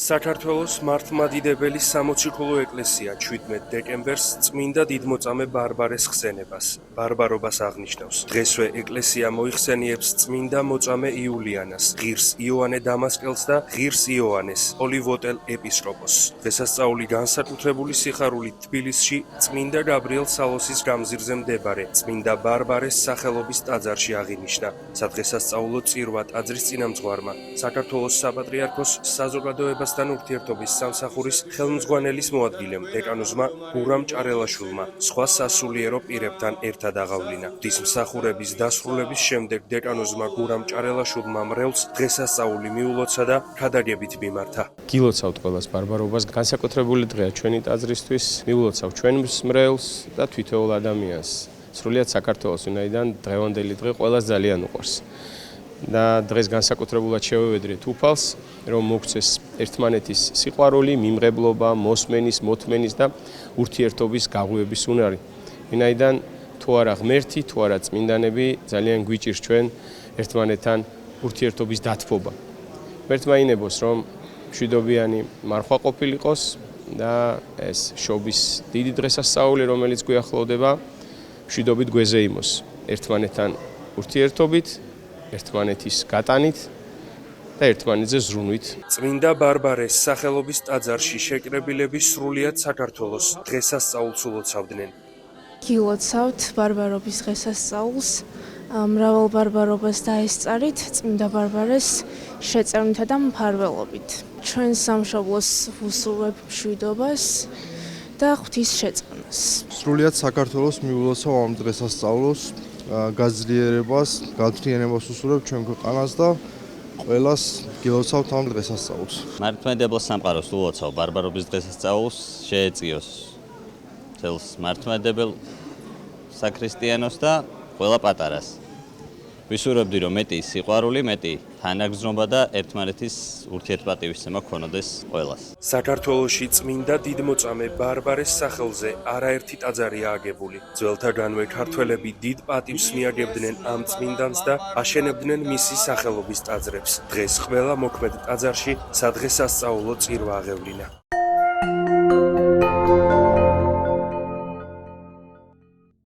საქართველოს მართლმადიდებელი სამოციქულო ეკლესია 17 დეკემბერს წმინდა დიდმოწამე ბარბარეს ხსენებას, ბარბარობას აღნიშნავს. დღესვე ეკლესია მოიხსენიებს წმინდა მოწამე იულიანას, ღირს იოანე დამასკელს და ღირს იოანეს, ოლივოტელ ეპისკოპოსს. დღესასწაული განსაკუთრებული სიხარულით თბილისში წმინდა გაბრიელ სალოსის გამზირზე მდებარე წმინდა ბარბარეს სახელობის ტაძარში აღინიშნა. სადღესასწაულო წირვა ტაძრის წინამძღვარმა საქართველოს საპატრიარქოს საზოგადოებასთან ურთიერთობის სამსახურის ხელმძღვანელის მოადგილემ დეკანოზმა გურამ ჭარელაშვილმა სხვა სასულიერო პირებთან ერთად აღავლინა. ღვთისმსახურების დასრულების შემდეგ დეკანოზმა გურამ ჭარელაშვილმა მრევლს დღესასწაული მიულოცა და ქადაგებით მიმართა. გილოცავთ ყველას ბარბარობას, განსაკუთრებული დღეა ჩვენი ტაძრისთვის. მიულოცავ ჩვენს მრევლს და თითოეულ ადამიანს. სრულიად საქართველოს, ვინაიდან დღევანდელი დღე ყველას ძალიან უყვარს. და დღეს განსაკუთრებულად შევევედრეთ უფალს, რომ მოგცეს ერთმანეთის სიყვარული, მიმღებლობა, მოსმენის, მოთმენის და ურთიერთობის გაღვივების უნარი. ვინაიდან თუ არა ღმერთი, თუ არა წმინდანები ძალიან გვიჭირს ჩვენ ერთმანეთთან ურთიერთობის დათბობა. ღმერთმა ინებოს, რომ მშვიდობიანი მარხვა ყოფილიყოს და ეს შობის დიდი დღესასწაული, რომელიც გვიახლოვდება, მშვიდობით გვეზეიმოს ერთმანეთთან ურთიერთობით, ერთმანეთის გატანით და ერთმანეთზე ზრუნვით. წმინდა ბარბარეს სახელობის ტაძარში შეკრებილები სრულიად საქართველოს დღესასწაულს ულოცავდნენ. გილოცავთ ბარბარობის დღესასწაულს, მრავალ ბარბარობას დაესწარით წმინდა ბარბარეს შეწევნითა და მფარველობით. ჩვენ სამშობლოს ვუსურვებ მშვიდობას და ღვთის შეწევნას. სრულიად საქართველოს მიულოცავ ამ დღესასწაულს, გაძლიერებას, გათრიანებას უსურვებ ჩვენ ქვეყანას და ყველას გილოცავთ ამ დღესასწაულს. მართლმადიდებელ სამყაროს ულოცავ ბარბარობის დღესასწაულს, შეეწიოს მთელს მართლმადიდებელ საქრისტიანოს და ყველა პატარას. ვისურვებდი, რომ მეტი სიყვარული, მეტი თანაგრძნობა და ერთმანეთის ურთიერთპატივისცემა გქონოდეს ყველას. საქართველოში წმინდა დიდმოწამე ბარბარეს სახელზე არაერთი ტაძარია აგებული. ძველთაგანვე ქართველები დიდ პატივს მიაგებდნენ ამ წმინდანს და აშენებდნენ მისი სახელობის ტაძრებს. დღეს ყველა მოქმედ ტაძარში სადღესასწაულო წირვა აღევლინა.